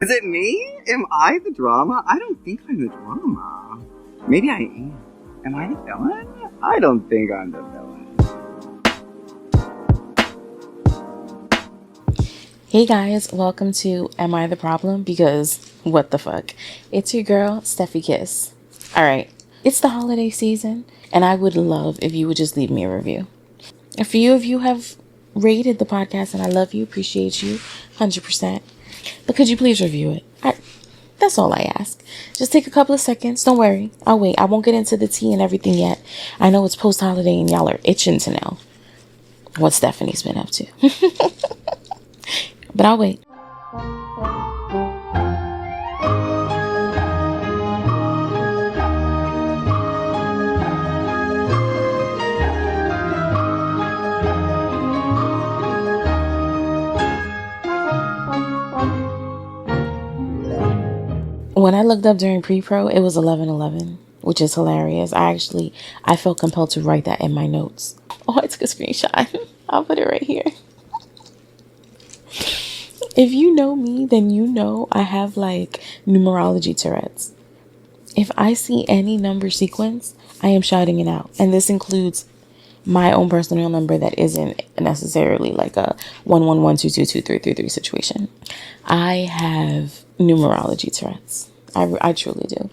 Is it me? Am I the drama? I don't think I'm the drama. Maybe I am. Am I the villain? I don't think I'm the villain. Hey guys, welcome to Am I the Problem? Because what the fuck? It's your girl, Steffi Kiss. Alright, it's the holiday season, and I would love if you would just leave me a review. A few of you have rated the podcast, and I love you, appreciate you, 100%. But could you please review it? That's all I ask. Just take a couple of seconds. Don't worry. I'll wait. I won't get into the tea and everything yet. I know it's post-holiday and y'all are itching to know what Stephanie's been up to. But I'll wait. When I looked up during pre-pro, it was 11:11, which is hilarious. I felt compelled to write that in my notes. Oh, I took a screenshot. I'll put it right here. If you know me, then you know I have like numerology Tourette's. If I see any number sequence, I am shouting it out. And this includes my own personal number that isn't necessarily like a 111222333 situation. I have numerology Tourette's. I truly do.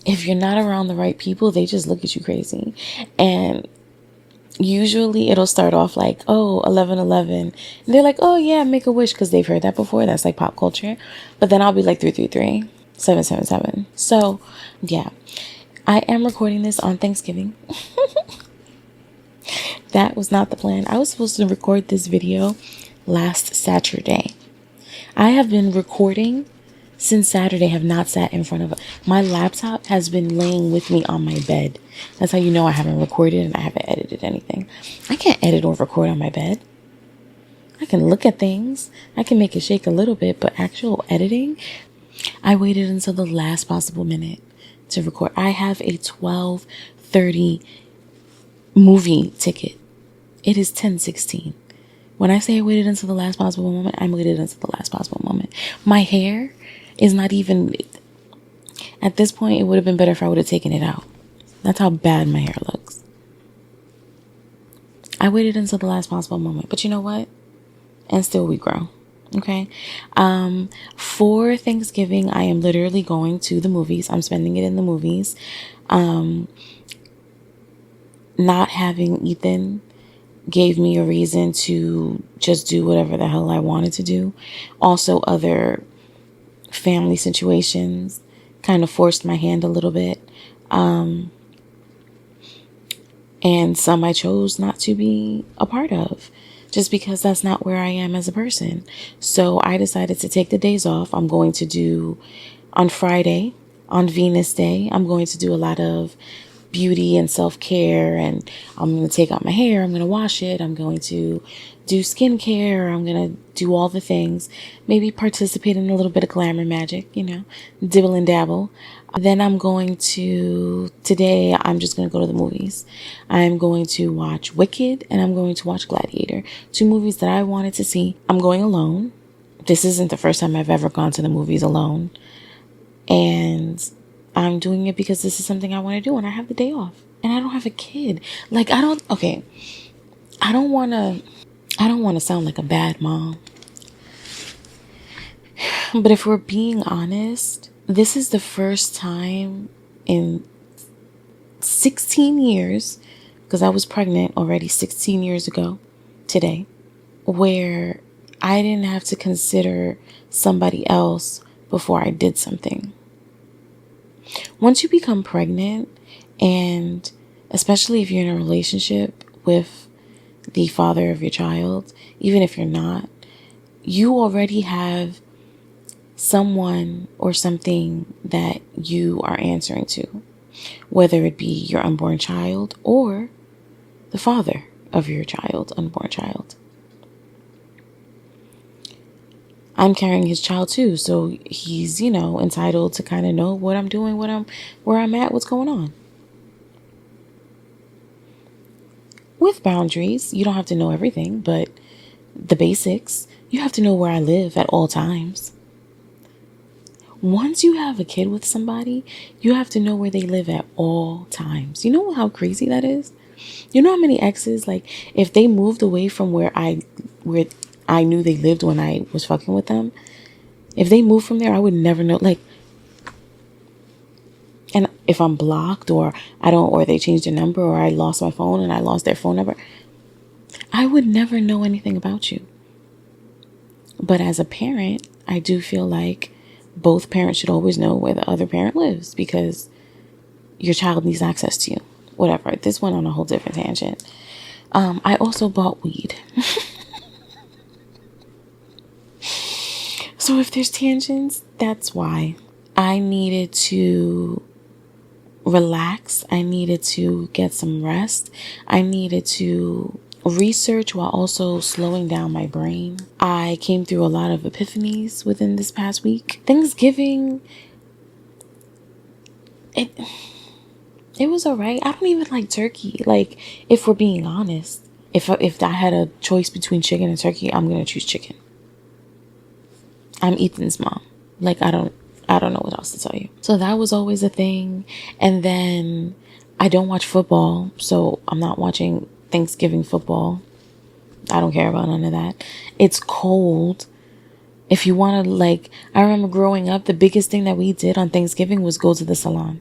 If you're not around the right people, they just look at you crazy. And usually it'll start off like, oh, 11:11. And they're like, oh yeah, make a wish, because they've heard that before. That's like pop culture. But then I'll be like 333, 777. So yeah, I am recording this on Thanksgiving. That was not the plan. I was supposed to record this video last Saturday. I have been recording since Saturday, have not sat in front of it. My laptop has been laying with me on my bed. That's how you know I haven't recorded and I haven't edited anything. I can't edit or record on my bed. I can look at things. I can make it shake a little bit, but actual editing, I waited until the last possible minute to record. I have a 12:30 movie ticket. It is 10:16. When I say I waited until the last possible moment, I waited until the last possible moment. My hair is not even, at this point, it would have been better if I would have taken it out. That's how bad my hair looks. I waited until the last possible moment, but you know what? And still we grow. Okay. For Thanksgiving, I am literally going to the movies. I'm spending it in the movies. Not having Ethan gave me a reason to just do whatever the hell I wanted to do. Also, other family situations kind of forced my hand a little bit. And some I chose not to be a part of, just because that's not where I am as a person. So I decided to take the days off. I'm going to do, on Friday, on Venus Day, I'm going to do a lot of beauty and self-care, and I'm going to take out my hair, I'm going to wash it, I'm going to do skincare, I'm going to do all the things, maybe participate in a little bit of glamour magic, dibble and dabble. Then today I'm just going to go to the movies. I'm going to watch Wicked and I'm going to watch Gladiator, 2 movies that I wanted to see. I'm going alone. This isn't the first time I've ever gone to the movies alone. And I'm doing it because this is something I want to do and I have the day off. And I don't have a kid. I don't want to sound like a bad mom. But if we're being honest, this is the first time in 16 years, because I was pregnant already 16 years ago today, where I didn't have to consider somebody else before I did something. Once you become pregnant, and especially if you're in a relationship with the father of your child, even if you're not, you already have someone or something that you are answering to, whether it be your unborn child or the father of your unborn child. I'm carrying his child too, so he's, entitled to kind of know what I'm doing, where I'm at, what's going on. With boundaries, you don't have to know everything, but the basics, you have to know where I live at all times. Once you have a kid with somebody, you have to know where they live at all times. You know how crazy that is? You know how many exes, like, if they moved away from where I knew they lived when I was fucking with them, if they moved from there, I would never know. Like, and if I'm blocked or or they changed their number or I lost my phone and I lost their phone number, I would never know anything about you. But as a parent, I do feel like both parents should always know where the other parent lives, because your child needs access to you. Whatever. This went on a whole different tangent. I also bought weed. So if there's tangents, that's why. I needed to relax. I needed to get some rest. I needed to research while also slowing down my brain. I came through a lot of epiphanies within this past week. Thanksgiving, it was alright. I don't even like turkey. Like, if we're being honest, if I had a choice between chicken and turkey, I'm gonna choose chicken. I'm Ethan's mom. Like, I don't know what else to tell you. So that was always a thing. And then I don't watch football, so I'm not watching Thanksgiving football. I don't care about none of that. It's cold. If you want to, like, I remember growing up, the biggest thing that we did on Thanksgiving was go to the salon.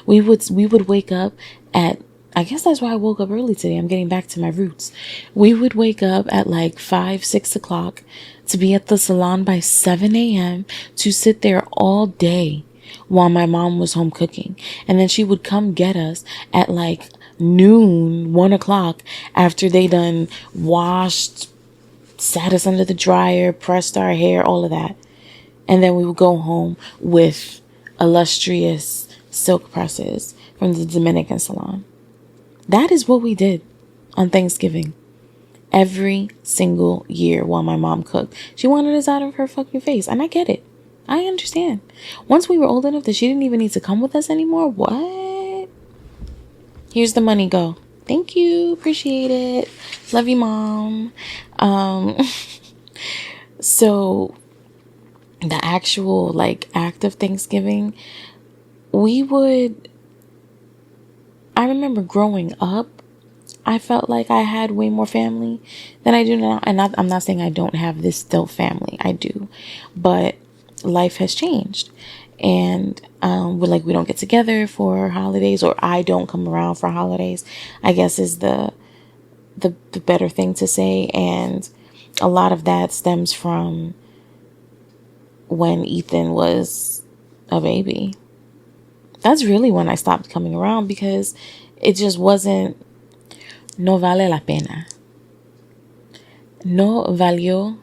We would wake up at, I guess that's why I woke up early today. I'm getting back to my roots. We would wake up at like 5, 6 o'clock to be at the salon by 7 a.m. to sit there all day while my mom was home cooking. And then she would come get us at like noon, 1 o'clock, after they done washed, sat us under the dryer, pressed our hair, all of that. And then we would go home with illustrious silk presses from the Dominican salon. That is what we did on Thanksgiving. Every single year while my mom cooked. She wanted us out of her fucking face. And I get it. I understand. Once we were old enough that she didn't even need to come with us anymore. What? Here's the money, go. Thank you. Appreciate it. Love you, Mom. So the actual like act of Thanksgiving, I remember growing up, I felt like I had way more family than I do now. And I'm not saying I don't have this still family. I do. But life has changed. And we don't get together for holidays, or I don't come around for holidays, I guess is the better thing to say. And a lot of that stems from when Ethan was a baby. That's really when I stopped coming around, because it just wasn't. No vale la pena. No valió?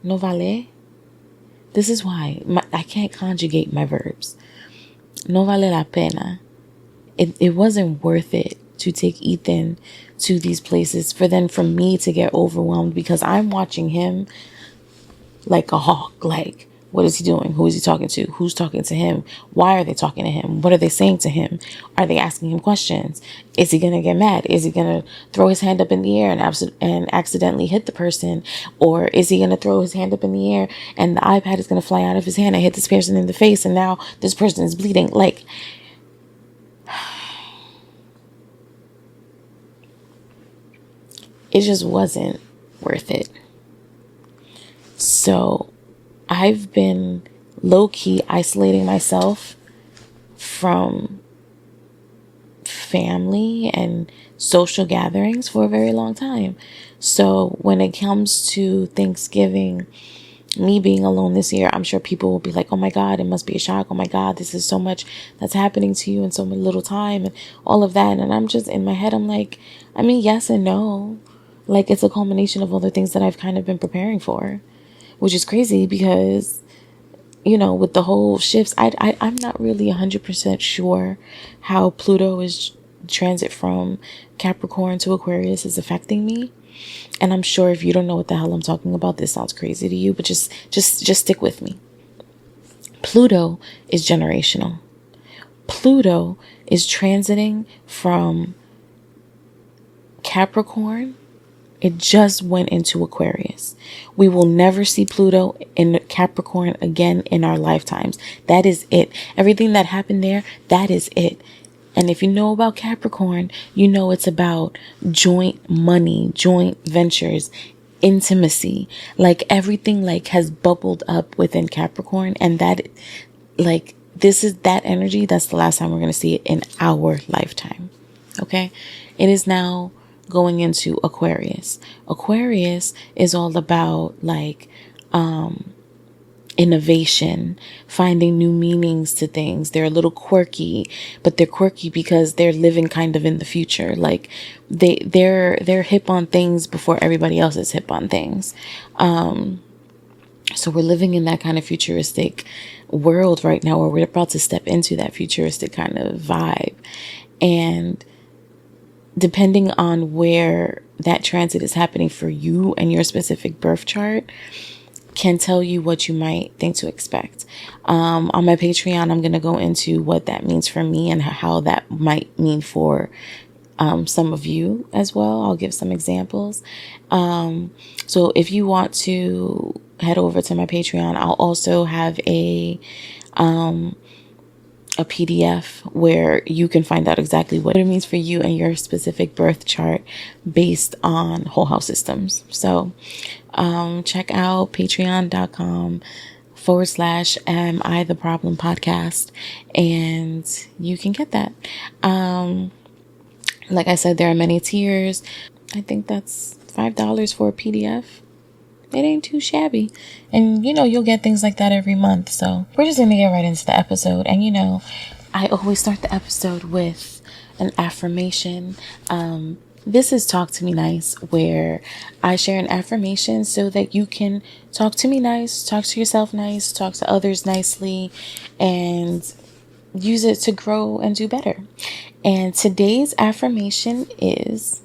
No vale? This is why I can't conjugate my verbs. No vale la pena. It wasn't worth it to take Ethan to these places for me to get overwhelmed, because I'm watching him like a hawk. Like, what is he doing? Who is he talking to? Who's talking to him? Why are they talking to him? What are they saying to him? Are they asking him questions? Is he going to get mad? Is he going to throw his hand up in the air and accidentally hit the person? Or is he going to throw his hand up in the air and the iPad is going to fly out of his hand and hit this person in the face, and now this person is bleeding? Like, it just wasn't worth it. So I've been low-key isolating myself from family and social gatherings for a very long time. So when it comes to Thanksgiving, me being alone this year, I'm sure people will be like, oh my God, it must be a shock. Oh my God, this is so much that's happening to you in so little time and all of that. And I'm just in my head, I'm like, I mean, yes and no. Like, it's a culmination of all the things that I've kind of been preparing for, which is crazy because, you know, with the whole shifts, I'm not really 100% sure how Pluto is transit from Capricorn to Aquarius is affecting me. And I'm sure if you don't know what the hell I'm talking about, this sounds crazy to you, but just stick with me. Pluto is generational. Pluto is transiting from Capricorn It just went into Aquarius. We will never see Pluto in Capricorn again in our lifetimes. That is it. Everything that happened there, that is it. And if you know about Capricorn, you know it's about joint money, joint ventures, intimacy. Like everything like has bubbled up within Capricorn, and that like this is that energy. That's the last time we're going to see it in our lifetime. Okay? It is now going into Aquarius. Aquarius is all about like innovation, finding new meanings to things. They're a little quirky, but they're quirky because they're living kind of in the future. Like they're hip on things before everybody else is hip on things. So we're living in that kind of futuristic world right now, where we're about to step into that futuristic kind of vibe. And depending on where that transit is happening for you and your specific birth chart, can tell you what you might think to expect. On my Patreon, I'm going to go into what that means for me and how that might mean for some of you as well. I'll give some examples. So if you want to head over to my Patreon, I'll also have a PDF where you can find out exactly what it means for you and your specific birth chart based on whole house systems. So check out patreon.com/Am I the Problem podcast, and you can get that. Like I said, there are many tiers. I think that's $5 for a PDF. It ain't too shabby. And, you'll get things like that every month. So we're just going to get right into the episode. And, I always start the episode with an affirmation. This is Talk to Me Nice, where I share an affirmation so that you can talk to me nice, talk to yourself nice, talk to others nicely, and use it to grow and do better. And today's affirmation is: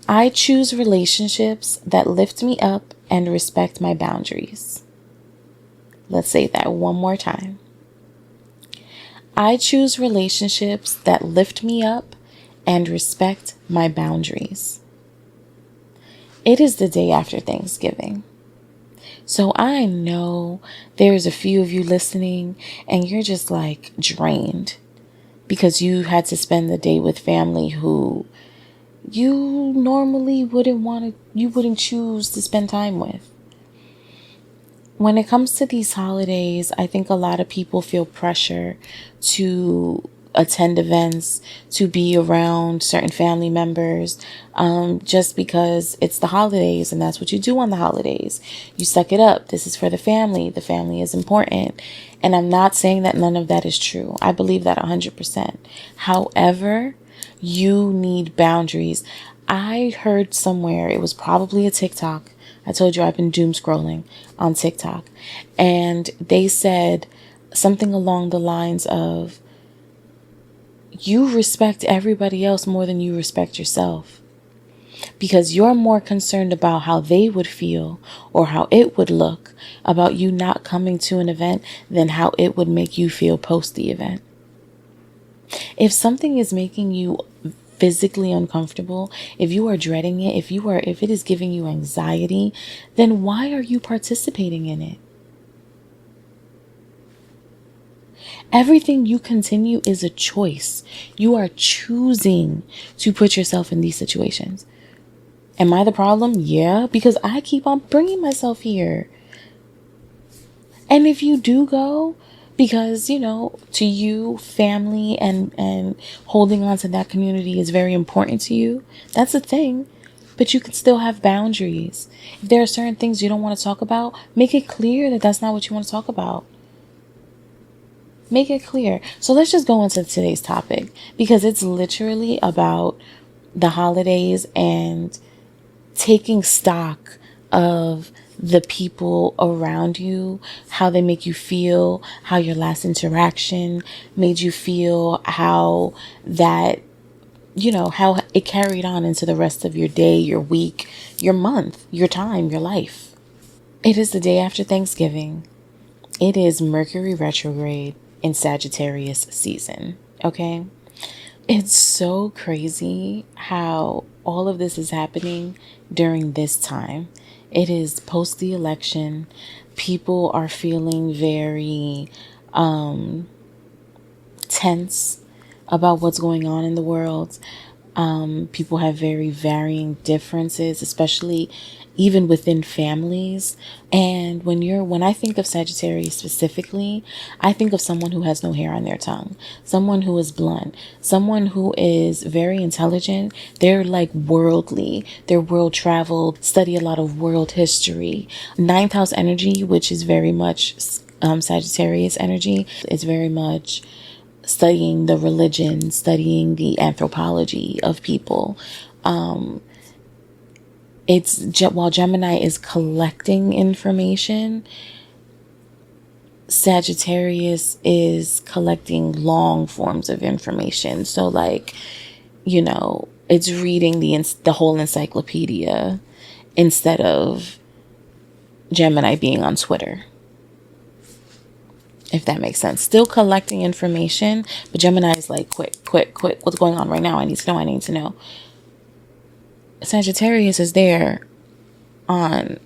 I choose relationships that lift me up and respect my boundaries. Let's say that one more time. I choose relationships that lift me up and respect my boundaries. It is the day after Thanksgiving. So I know there's a few of you listening and you're just like drained because you had to spend the day with family who you normally wouldn't choose to spend time with. When it comes to these holidays, I think a lot of people feel pressure to attend events, to be around certain family members, just because it's the holidays and that's what you do on the holidays. You suck it up. This is for the family. The family is important. And I'm not saying that none of that is true. I believe that 100%. However, you need boundaries. I heard somewhere, it was probably a TikTok. I told you I've been doom scrolling on TikTok. And they said something along the lines of, you respect everybody else more than you respect yourself. Because you're more concerned about how they would feel or how it would look about you not coming to an event than how it would make you feel post the event. If something is making you physically uncomfortable, if you are dreading it, if it is giving you anxiety, then why are you participating in it? Everything you continue is a choice. You are choosing to put yourself in these situations. Am I the problem? Yeah, because I keep on bringing myself here. And if you do go, because, to you, family and holding on to that community is very important to you, that's a thing. But you can still have boundaries. If there are certain things you don't want to talk about, make it clear that that's not what you want to talk about. Make it clear. So let's just go into today's topic, because it's literally about the holidays and taking stock of the people around you, how they make you feel, how your last interaction made you feel, how that, how it carried on into the rest of your day, your week, your month, your time, your life. It is the day after Thanksgiving. It is Mercury retrograde in Sagittarius season. Okay. It's so crazy how all of this is happening during this time. It is post the election. People are feeling very tense about what's going on in the world. People have very varying differences, especially even within families. And when I think of Sagittarius specifically, I think of someone who has no hair on their tongue, someone who is blunt, someone who is very intelligent. They're like worldly, they're world traveled, study a lot of world history. Ninth house energy, which is very much Sagittarius energy, is very much studying the religion, studying the anthropology of people. While Gemini is collecting information, Sagittarius is collecting long forms of information. So like, it's reading the whole encyclopedia instead of Gemini being on Twitter. If that makes sense. Still collecting information, but Gemini is like, quick. What's going on right now? I need to know. Sagittarius is there on,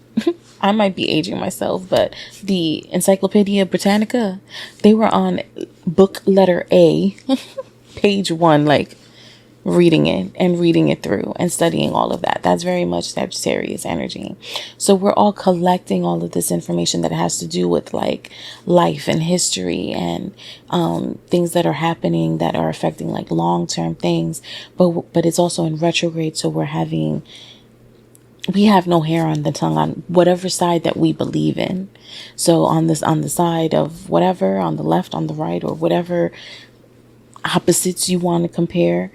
I might be aging myself, but the Encyclopedia Britannica, they were on book letter A, page 1, like reading it through and studying all of that. That's very much Sagittarius energy. So we're all collecting all of this information that has to do with like life and history and things that are happening that are affecting like long-term things. But it's also in retrograde, so we have no hair on the tongue on whatever side that we believe in. So on the side of whatever, on the left, on the right, or whatever opposites you want to compare,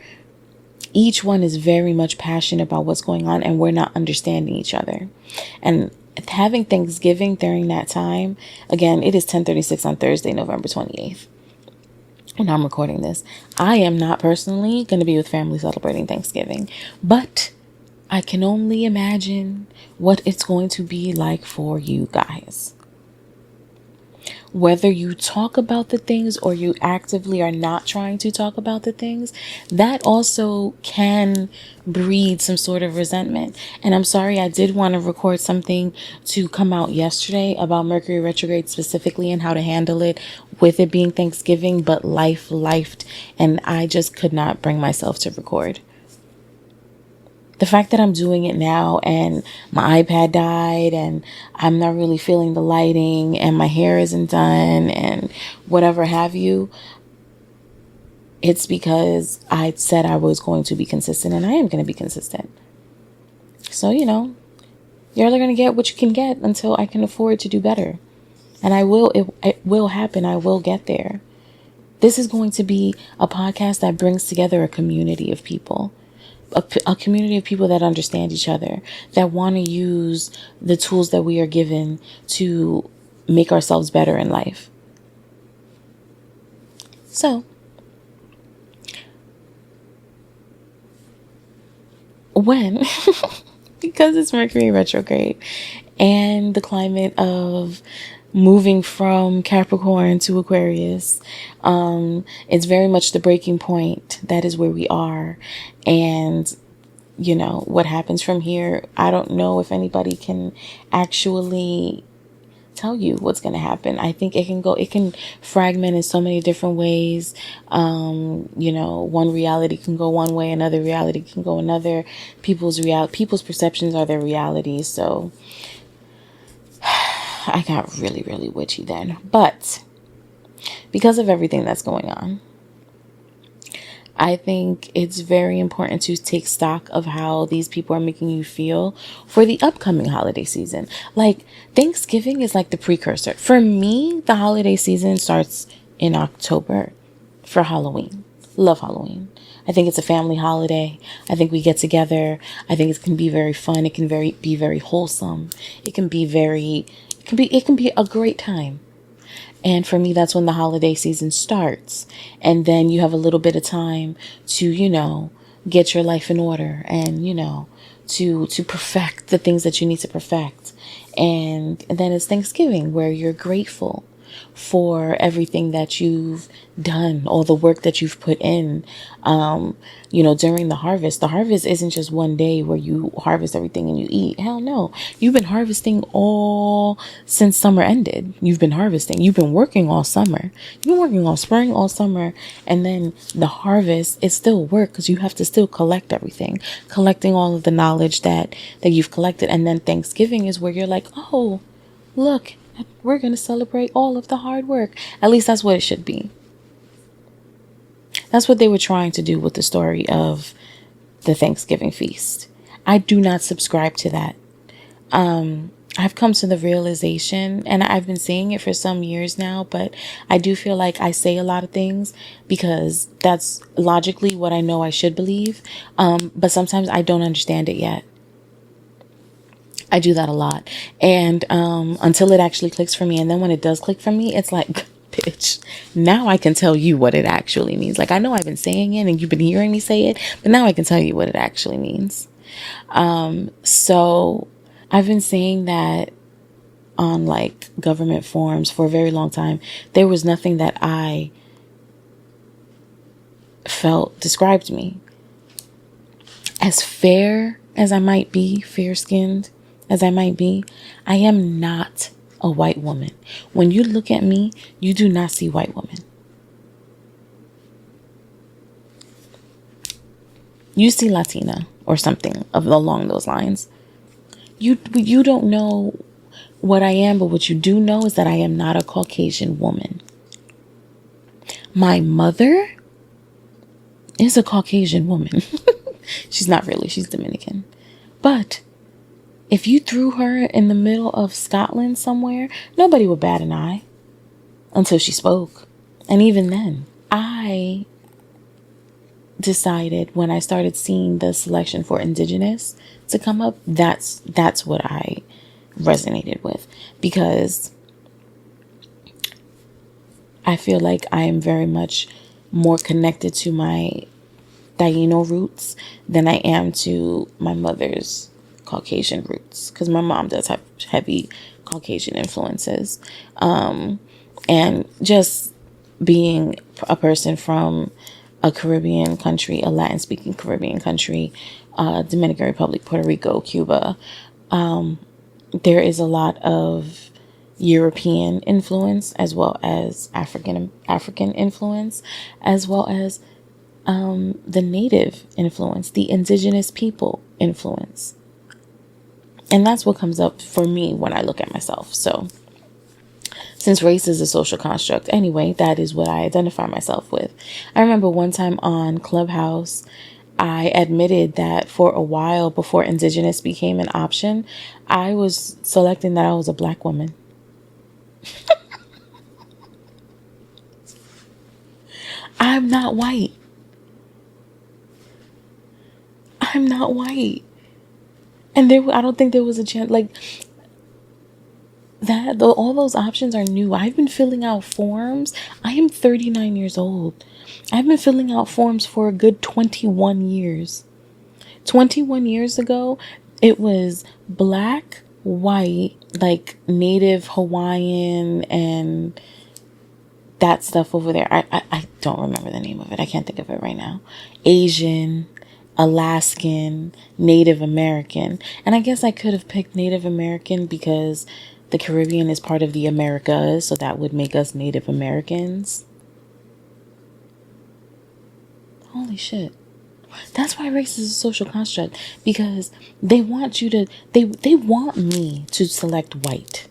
each one is very much passionate about what's going on, and we're not understanding each other. And having Thanksgiving during that time, again, it is 10:36 on Thursday, November 28th. When I'm recording this, I am not personally going to be with family celebrating Thanksgiving, but I can only imagine what it's going to be like for you guys. Whether you talk about the things or you actively are not trying to talk about the things, that also can breed some sort of resentment. And I'm sorry, I did want to record something to come out yesterday about Mercury retrograde specifically and how to handle it with it being Thanksgiving, but life lifed, and I just could not bring myself to record. The fact that I'm doing it now and my iPad died and I'm not really feeling the lighting and my hair isn't done and whatever have you, it's because I said I was going to be consistent, and I am going to be consistent. So, you're only going to get what you can get until I can afford to do better. And it will happen. I will get there. This is going to be a podcast that brings together a community of people. A community of people that understand each other, that want to use the tools that we are given to make ourselves better in life. So, because it's Mercury retrograde and the climate of moving from Capricorn to Aquarius, it's very much the breaking point. That is where we are. And what happens from here, I don't know if anybody can actually tell you what's going to happen. I think it can fragment in so many different ways. One reality can go one way, another reality can go another. People's perceptions are their realities. So I got really, really witchy then. But because of everything that's going on, I think it's very important to take stock of how these people are making you feel for the upcoming holiday season. Like, Thanksgiving is like the precursor. For me, the holiday season starts in October for Halloween. Love Halloween. I think it's a family holiday. I think we get together. I think it can be very fun. It can be very wholesome. It can be a great time. And for me, that's when the holiday season starts. And then you have a little bit of time to, get your life in order and, to perfect the things that you need to perfect. And then it's Thanksgiving, where you're grateful for everything that you've done, all the work that you've put in, during the harvest. The harvest isn't just one day where you harvest everything and you eat. Hell no. You've been harvesting all since summer ended. You've been harvesting. You've been working all summer. You've been working all spring, all summer. And then the harvest is still work because you have to still collect everything, collecting all of the knowledge that you've collected. And then Thanksgiving is where you're like, oh, look, we're going to celebrate all of the hard work. At least that's what it should be. That's what they were trying to do with the story of the Thanksgiving feast. I do not subscribe to that. I've come to the realization, and I've been saying it for some years now, but I do feel like I say a lot of things because that's logically what I know I should believe. But sometimes I don't understand it yet. I do that a lot. And until it actually clicks for me. And then when it does click for me, it's like, bitch, now I can tell you what it actually means. Like, I know I've been saying it and you've been hearing me say it, but now I can tell you what it actually means. So I've been saying that on like government forums for a very long time. There was nothing that I felt described me. As fair as I might be, fair-skinned as I might be, I am not a white woman. When you look at me, you do not see white woman. You see Latina or something along those lines. You don't know what I am, but what you do know is that I am not a Caucasian woman. My mother is a Caucasian woman. She's not really, she's Dominican. But if you threw her in the middle of Scotland somewhere, nobody would bat an eye until she spoke. And even then, I decided when I started seeing the selection for Indigenous to come up, that's what I resonated with, because I feel like I am very much more connected to my Taino roots than I am to my mother's Caucasian roots, because my mom does have heavy Caucasian influences. And just being a person from a Caribbean country, a Latin speaking Caribbean country, Dominican Republic, Puerto Rico, Cuba, there is a lot of European influence as well as African influence, as well as the native influence, the indigenous people influence. And that's what comes up for me when I look at myself. So since race is a social construct, anyway, that is what I identify myself with. I remember one time on Clubhouse, I admitted that for a while before Indigenous became an option, I was selecting that I was a Black woman. I'm not white. I'm not white. And I don't think there was a chance, like, that, though, all those options are new. I've been filling out forms. I am 39 years old. I've been filling out forms for a good 21 years. 21 years ago, it was Black, white, like Native Hawaiian and that stuff over there. I don't remember the name of it. I can't think of it right now. Asian, Alaskan, Native American. And I guess I could have picked Native American because the Caribbean is part of the Americas, so that would make us Native Americans. Holy shit. That's why race is a social construct, because they want you to, they want me to select white,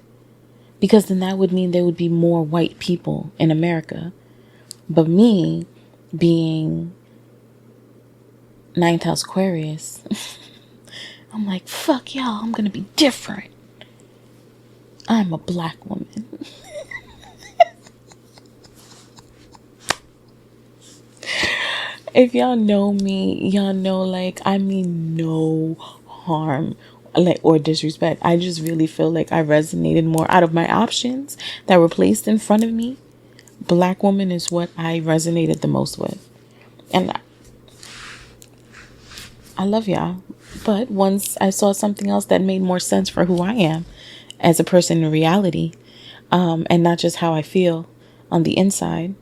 because then that would mean there would be more white people in America. But me being 9th house Aquarius, I'm like, fuck y'all, I'm gonna be different. I'm a Black woman. If y'all know me, y'all know, like, I mean no harm, like, or disrespect. I just really feel like I resonated more out of my options that were placed in front of me. Black woman is what I resonated the most with. And I love y'all. But once I saw something else that made more sense for who I am as a person in reality, and not just how I feel on the inside,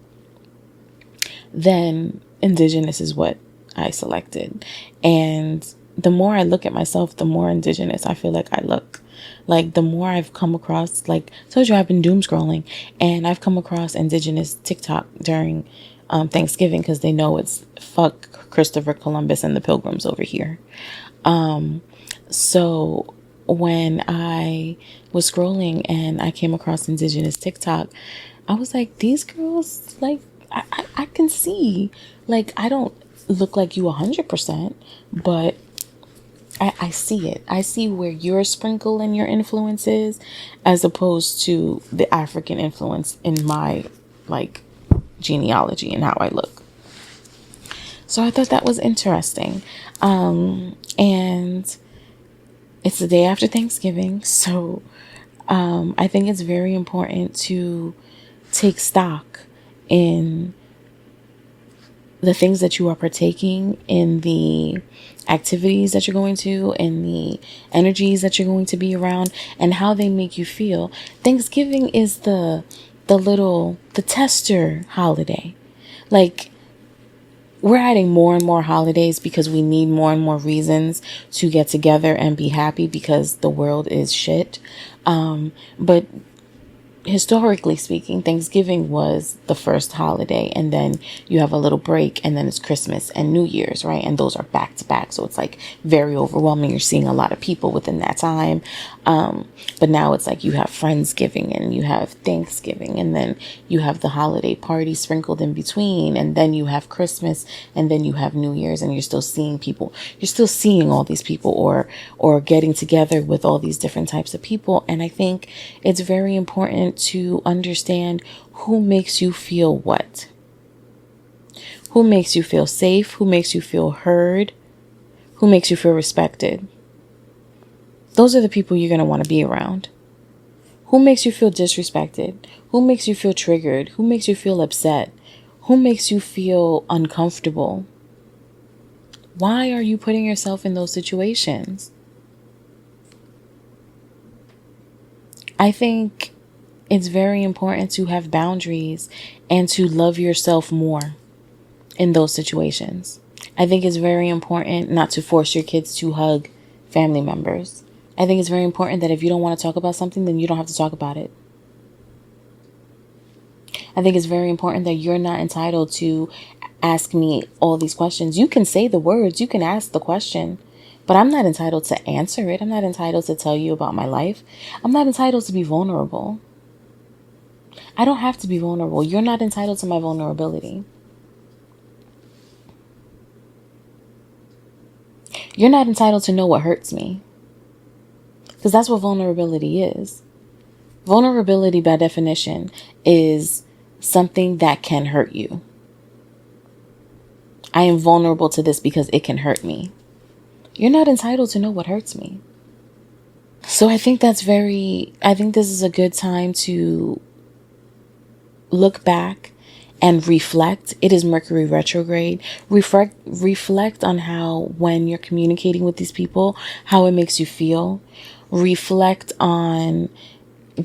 then indigenous is what I selected. And the more I look at myself, the more indigenous I feel like I look. Like the more I've come across, like I told you, I've been doom scrolling, and I've come across indigenous TikTok during Thanksgiving, because they know it's fuck Christopher Columbus and the Pilgrims over here. So when I was scrolling and I came across indigenous TikTok, I was like, these girls, like, I can see, like, I don't look like you 100%, but I see it. I see where your sprinkle and your influence is, as opposed to the African influence in my, like, genealogy and how I look. So I thought that was interesting. And it's the day after Thanksgiving. So I think it's very important to take stock in the things that you are partaking in, the activities that you're going to, and the energies that you're going to be around, and how they make you feel. Thanksgiving is the tester holiday. Like, we're adding more and more holidays because we need more and more reasons to get together and be happy, because the world is shit. But historically speaking, Thanksgiving was the first holiday, and then you have a little break, and then it's Christmas and New Year's, right? And those are back to back. So it's like very overwhelming. You're seeing a lot of people within that time. But now it's like you have Friendsgiving and you have Thanksgiving, and then you have the holiday party sprinkled in between, and then you have Christmas, and then you have New Year's, and you're still seeing people. You're still seeing all these people, or getting together with all these different types of people. And I think it's very important to understand who makes you feel what. Who makes you feel safe? Who makes you feel heard? Who makes you feel respected? Those are the people you're going to want to be around. Who makes you feel disrespected? Who makes you feel triggered? Who makes you feel upset? Who makes you feel uncomfortable? Why are you putting yourself in those situations? I think it's very important to have boundaries and to love yourself more in those situations. I think it's very important not to force your kids to hug family members. I think it's very important that if you don't want to talk about something, then you don't have to talk about it. I think it's very important that you're not entitled to ask me all these questions. You can say the words, you can ask the question, but I'm not entitled to answer it. I'm not entitled to tell you about my life. I'm not entitled to be vulnerable. I don't have to be vulnerable. You're not entitled to my vulnerability. You're not entitled to know what hurts me. Because that's what vulnerability is. Vulnerability, by definition, is something that can hurt you. I am vulnerable to this because it can hurt me. You're not entitled to know what hurts me. So I think this is a good time to look back and reflect. It is Mercury retrograde. Reflect on how, when you're communicating with these people, how it makes you feel. Reflect on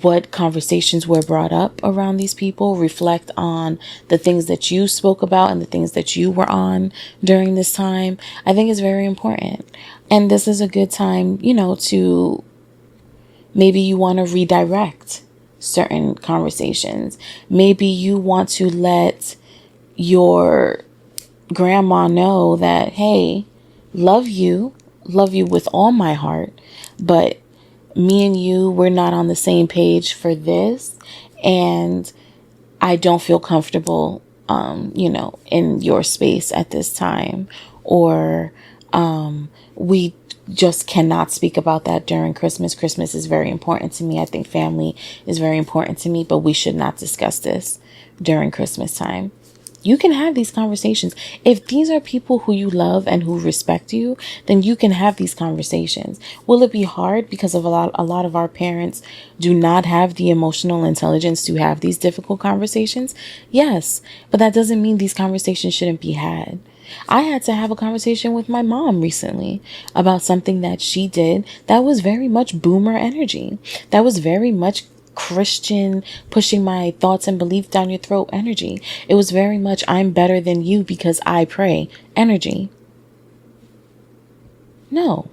what conversations were brought up around these people. Reflect on the things that you spoke about and the things that you were on during this time. I think it's very important. And this is a good time, to maybe you want to redirect certain conversations. Maybe you want to let your grandma know that, hey, love you with all my heart, but me and you, we're not on the same page for this, and I don't feel comfortable, in your space at this time, or we just cannot speak about that during Christmas. Christmas is very important to me. I think family is very important to me, but we should not discuss this during Christmas time. You can have these conversations. If these are people who you love and who respect you, then you can have these conversations. Will it be hard because of a lot of our parents do not have the emotional intelligence to have these difficult conversations? Yes, but that doesn't mean these conversations shouldn't be had. I had to have a conversation with my mom recently about something that she did that was very much boomer energy. That was very much Christian, pushing my thoughts and beliefs down your throat energy. It was very much, I'm better than you because I pray energy. No.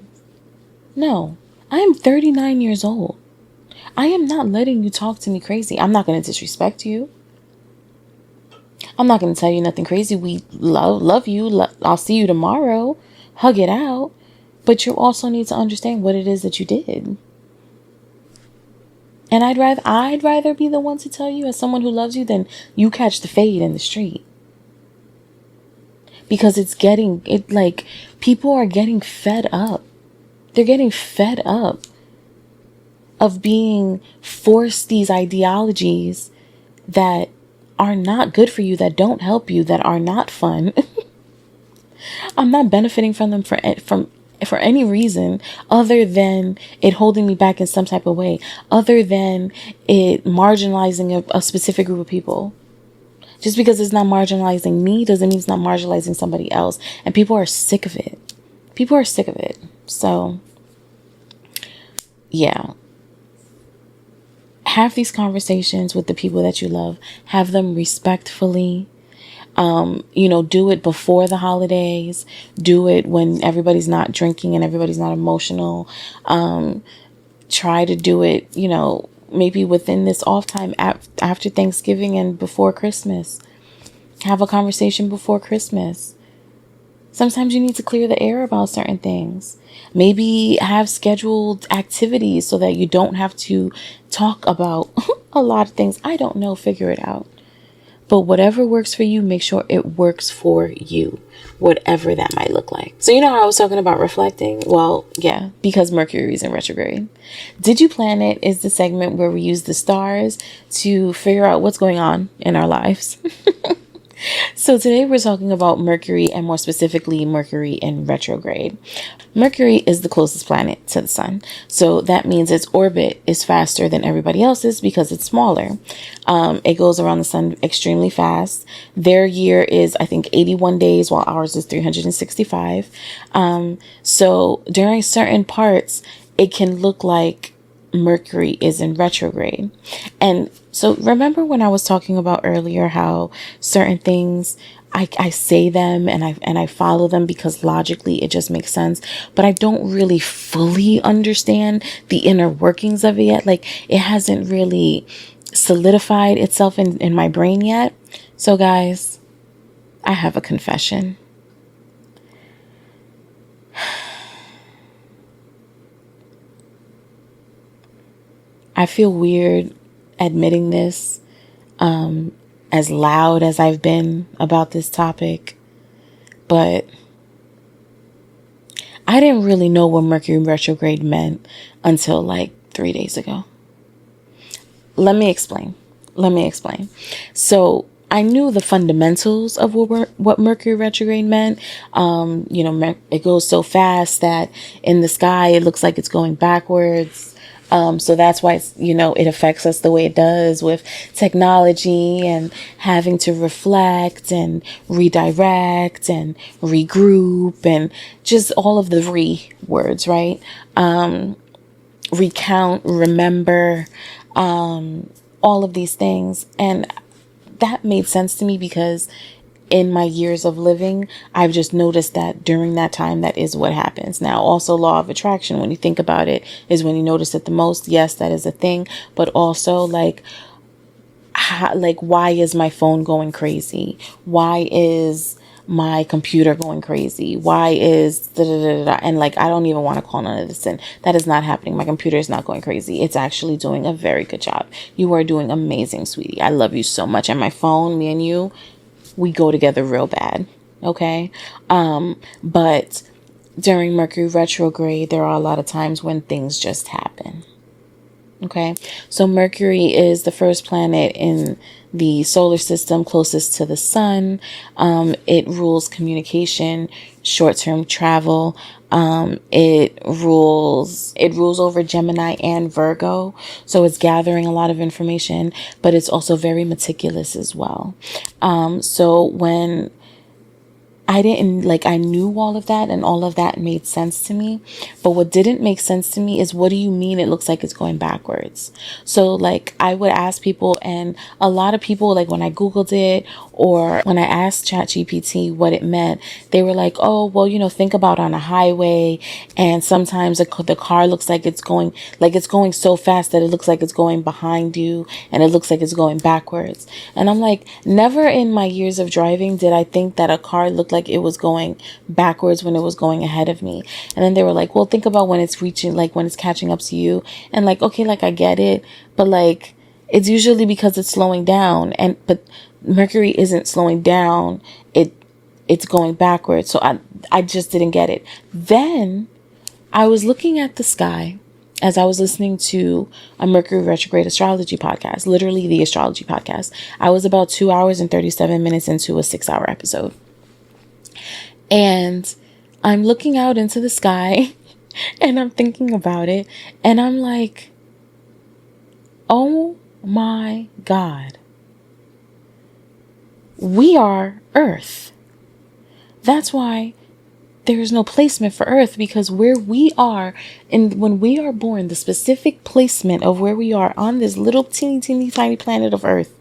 I am 39 years old. I am not letting you talk to me crazy. I'm not going to disrespect you. I'm not going to tell you nothing crazy. We love you. I'll see you tomorrow. Hug it out. But you also need to understand what it is that you did. And I'd rather be the one to tell you as someone who loves you than you catch the fade in the street. Because people are getting fed up. They're getting fed up of being forced these ideologies that are not good for you, that don't help you, that are not fun. I'm not benefiting from them for any reason other than it holding me back in some type of way, other than it marginalizing a specific group of people. Just because it's not marginalizing me doesn't mean it's not marginalizing somebody else. And people are sick of it. So, yeah. Have these conversations with the people that you love. Have them respectfully. Do it before the holidays. Do it when everybody's not drinking and everybody's not emotional. Try to do it, maybe within this off time after Thanksgiving and before Christmas. Have a conversation before Christmas. Sometimes you need to clear the air about certain things. Maybe have scheduled activities so that you don't have to talk about a lot of things. I don't know. Figure it out. But whatever works for you, make sure it works for you, whatever that might look like. So how I was talking about reflecting? Well, yeah, because Mercury is in retrograde. Did You Plan It is the segment where we use the stars to figure out what's going on in our lives. So today we're talking about Mercury, and more specifically Mercury in retrograde. Mercury is the closest planet to the sun. So that means its orbit is faster than everybody else's because it's smaller. It goes around the sun extremely fast. Their year is, I think, 81 days, while ours is 365. So during certain parts, it can look like Mercury is in retrograde. And so remember when I was talking about earlier how certain things I say them and I follow them because logically it just makes sense, but I don't really fully understand the inner workings of it yet. Like, it hasn't really solidified itself in my brain yet. So guys, I have a confession. I feel weird admitting this, as loud as I've been about this topic, but I didn't really know what Mercury retrograde meant until like 3 days ago. Let me explain. So I knew the fundamentals of what Mercury retrograde meant. It goes so fast that in the sky it looks like it's going backwards. So that's why it affects us the way it does with technology and having to reflect and redirect and regroup and just all of the words, right? Recount, remember, all of these things. And that made sense to me because in my years of living, I've just noticed that during that time, that is what happens. Now, also law of attraction, when you think about it, is when you notice it the most. Yes, that is a thing. But also why is my phone going crazy? Why is my computer going crazy? Why is and I don't even want to call none of this in. That is not happening. My computer is not going crazy. It's actually doing a very good job. You are doing amazing, sweetie. I love you so much. And my phone, me and you, we go together real bad. Okay. But during Mercury retrograde, there are a lot of times when things just happen. Okay. So Mercury is the first planet in the solar system closest to the sun. It rules communication, short-term travel. It rules over Gemini and Virgo. So it's gathering a lot of information, but it's also very meticulous as well. So when I didn't like, I knew all of that and all of that made sense to me. But what didn't make sense to me is, what do you mean it looks like it's going backwards? So like, I would ask people, and a lot of people, like when I Googled it or when I asked ChatGPT what it meant, they were like, oh, well, think about on a highway, and sometimes the car looks like it's going so fast that it looks like it's going behind you, and it looks like it's going backwards. And I'm like, never in my years of driving did I think that a car looked like it was going backwards when it was going ahead of me. And then they were like, well, think about when it's reaching, like when it's catching up to you. And like, okay, like I get it, but like, it's usually because it's slowing down, but Mercury isn't slowing down. It's going backwards. So I just didn't get it. Then I was looking at the sky as I was listening to a Mercury retrograde astrology podcast, literally the astrology podcast. I was about 2 hours and 37 minutes into a 6-hour episode. And I'm looking out into the sky and I'm thinking about it. And I'm like, oh my God, we are Earth. That's why there is no placement for Earth, because where we are, and when we are born, the specific placement of where we are on this little teeny tiny planet of Earth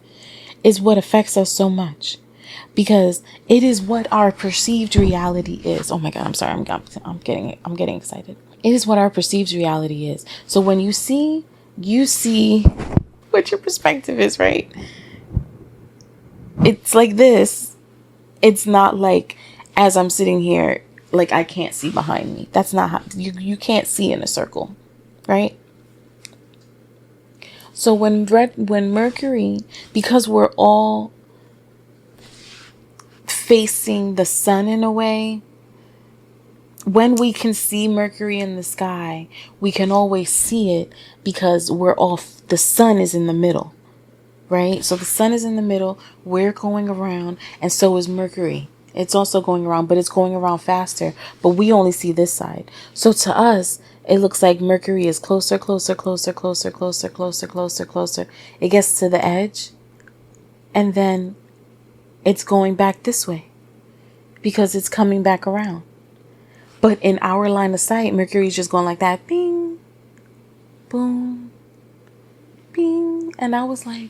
is what affects us so much, because it is what our perceived reality is. Oh my God, I'm sorry, I'm getting excited. It is what our perceived reality is. So when you see what your perspective is, right? It's like this. It's not like, as I'm sitting here, like I can't see behind me. That's not how you can't see in a circle, right? So when Mercury, because we're all facing the sun in a way, when we can see Mercury in the sky, we can always see it because the sun is in the middle, right? So the sun is in the middle, we're going around, and so is Mercury. It's also going around, but it's going around faster, but we only see this side. So to us, it looks like Mercury is closer. It gets to the edge, and then it's going back this way because it's coming back around. But in our line of sight, Mercury is just going like that. Bing, boom, bing. And I was like,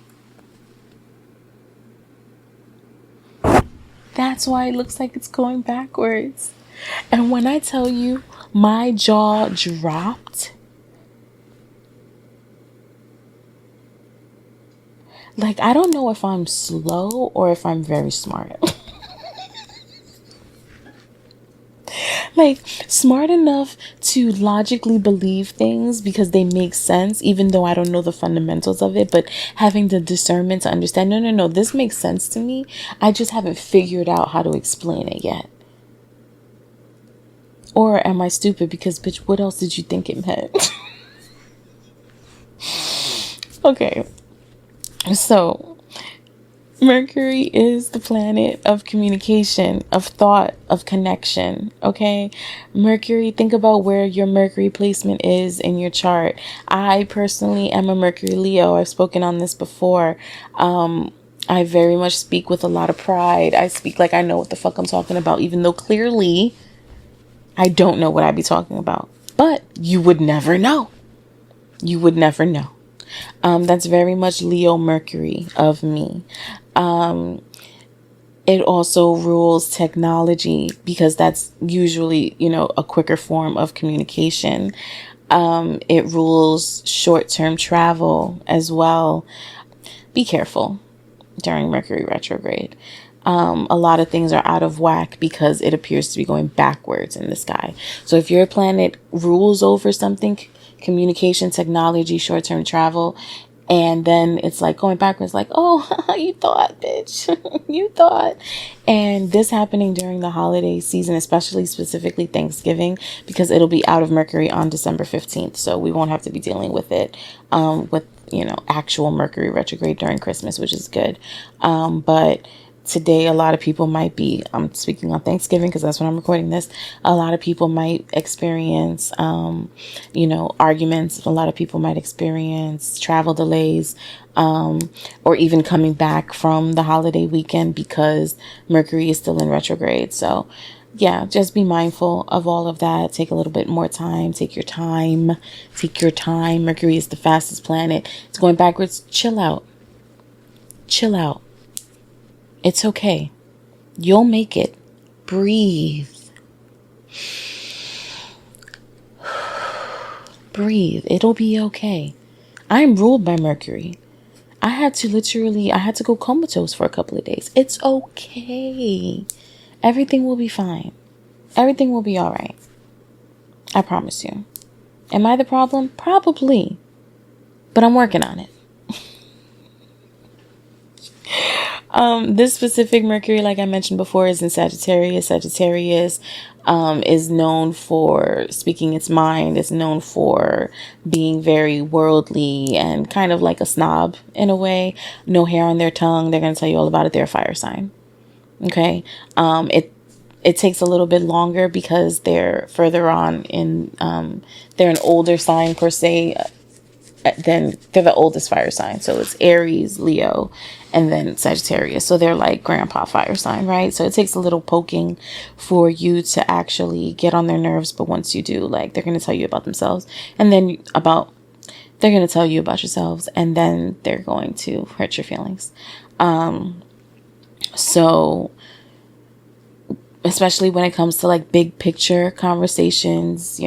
that's why it looks like it's going backwards. And when I tell you, my jaw dropped. Like, I don't know if I'm slow or if I'm very smart. Like, smart enough to logically believe things because they make sense, even though I don't know the fundamentals of it, but having the discernment to understand, no, this makes sense to me. I just haven't figured out how to explain it yet. Or am I stupid? Because, bitch, what else did you think it meant? Okay. So, Mercury is the planet of communication, of thought, of connection, okay? Mercury, think about where your Mercury placement is in your chart. I personally am a Mercury Leo. I've spoken on this before. I very much speak with a lot of pride. I speak like I know what the fuck I'm talking about, even though clearly I don't know what I be talking about. But you would never know. You would never know. That's very much Leo Mercury of me. It also rules technology because that's usually, a quicker form of communication. It rules short-term travel as well. Be careful during Mercury retrograde. A lot of things are out of whack because it appears to be going backwards in the sky. So if your planet rules over something, communication, technology, short-term travel, and then it's like going backwards, like, oh, you thought, bitch, you thought. And this happening during the holiday season, especially specifically Thanksgiving, because it'll be out of Mercury on December 15th. So we won't have to be dealing with it, with, actual Mercury retrograde during Christmas, which is good. But today a lot of people might be, I'm speaking on Thanksgiving because that's when I'm recording this. A lot of people might experience, arguments. A lot of people might experience travel delays, or even coming back from the holiday weekend because Mercury is still in retrograde. So yeah, just be mindful of all of that. Take a little bit more time. Take your time. Take your time. Mercury is the fastest planet. It's going backwards. Chill out. Chill out. It's okay. You'll make it. Breathe. Breathe. It'll be okay. I'm ruled by Mercury. I had to go comatose for a couple of days. It's okay. Everything will be fine. Everything will be all right. I promise you. Am I the problem? Probably. But I'm working on it. This specific Mercury, like I mentioned before, is in Sagittarius. Sagittarius is known for speaking its mind. It's known for being very worldly and kind of like a snob in a way. No hair on their tongue. They're going to tell you all about it. They're a fire sign. Okay. It takes a little bit longer because they're further on in, they're an older sign per se. Then they're the oldest fire sign. So it's Aries, Leo, and then Sagittarius. So they're like grandpa fire sign, right? So it takes a little poking for you to actually get on their nerves. But once you do, like, they're going to tell you about themselves, and then they're going to tell you about yourselves, and then they're going to hurt your feelings. So especially when it comes to like big picture conversations,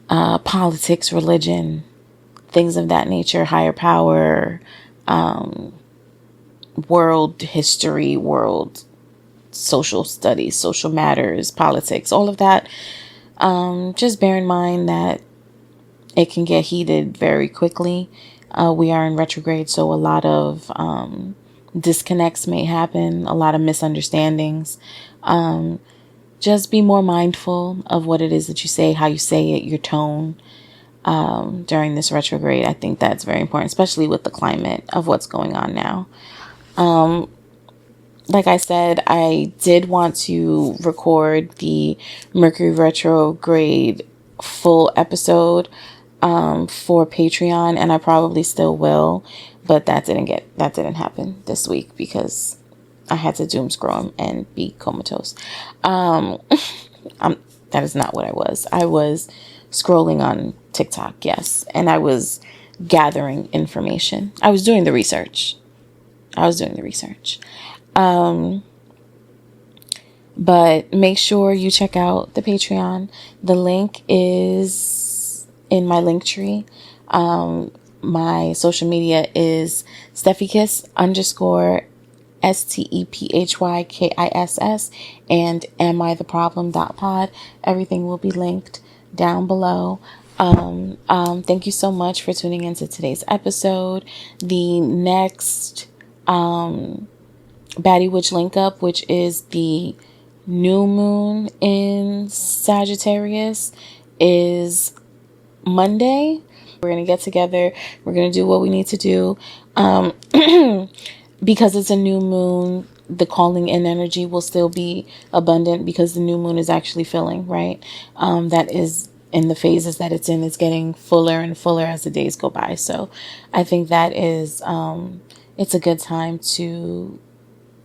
politics, religion, things of that nature, higher power, world history, world social studies, social matters, politics, all of that. Just bear in mind that it can get heated very quickly. We are in retrograde, so a lot of disconnects may happen, a lot of misunderstandings. Just be more mindful of what it is that you say, how you say it, your tone during this retrograde. I think that's very important, especially with the climate of what's going on now. Like I said, I did want to record the Mercury retrograde full episode for Patreon, and I probably still will, but that didn't happen this week because I had to doom scroll and be comatose. That is not what I was. I was scrolling on TikTok, yes, and I was gathering information. I was doing the research. But make sure you check out the Patreon. The link is in my link tree. My social media is SteffiKiss _ STEPHYKISS and amItheproblem.pod. Everything will be linked down below. Thank you so much for tuning into today's episode. The next Baddie Witch link up, which is the new moon in Sagittarius, is Monday. We're going to get together. We're going to do what we need to do. Because it's a new moon, the calling in energy will still be abundant because the new moon is actually filling, right? That is in the phases that it's in. It's getting fuller and fuller as the days go by. So I think that is, it's a good time to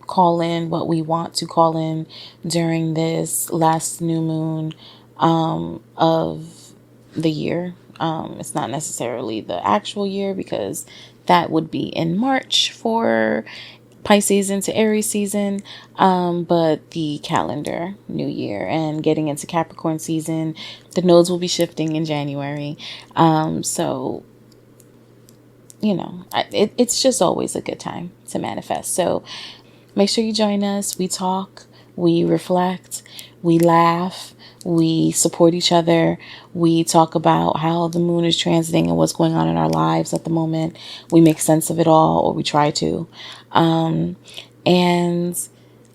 call in what we want to call in during this last new moon of the year. It's not necessarily the actual year because that would be in March for Pisces into Aries season, but the calendar new year and getting into Capricorn season, the nodes will be shifting in January. So, it's just always a good time to manifest. So make sure you join us. We talk, we reflect, we laugh, we support each other. We talk about how the moon is transiting and what's going on in our lives at the moment. We make sense of it all, or we try to. And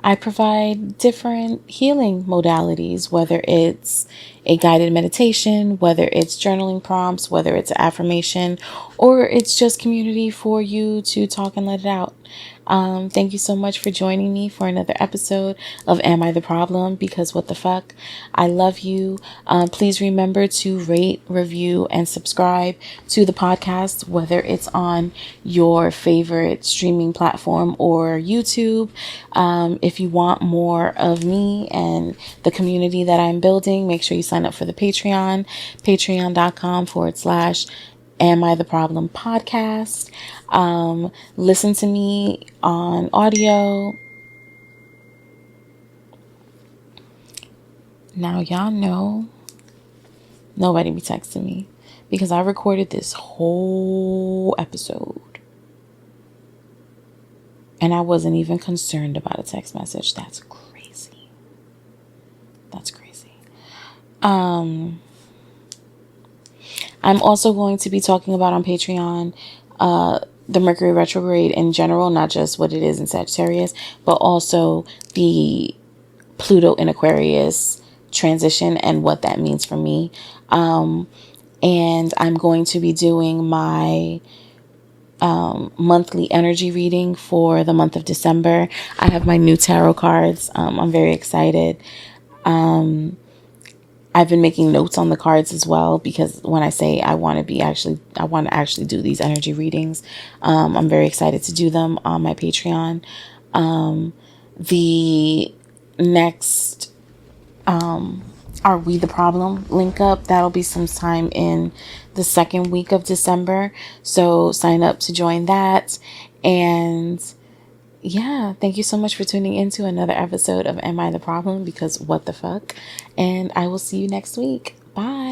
I provide different healing modalities, whether it's a guided meditation, whether it's journaling prompts, whether it's an affirmation, or it's just community for you to talk and let it out. Thank you so much for joining me for another episode of Am I the Problem? Because what the fuck? I love you. Please remember to rate, review, and subscribe to the podcast, whether it's on your favorite streaming platform or YouTube. If you want more of me and the community that I'm building, make sure you sign up for the Patreon, patreon.com/ Am I the Problem podcast. Listen to me on audio. Now, y'all know nobody be texting me because I recorded this whole episode and I wasn't even concerned about a text message. That's crazy. That's crazy. I'm also going to be talking about on Patreon the Mercury retrograde in general, not just what it is in Sagittarius, but also the Pluto in Aquarius transition and what that means for me. And I'm going to be doing my monthly energy reading for the month of December. I have my new tarot cards. I'm very excited. I've been making notes on the cards as well, because when I say I want to actually do these energy readings. I'm very excited to do them on my Patreon. The next, Are We the Problem link up, that'll be sometime in the second week of December. So sign up to join that. And yeah, thank you so much for tuning into another episode of Am I the Problem? Because what the fuck? And I will see you next week. Bye.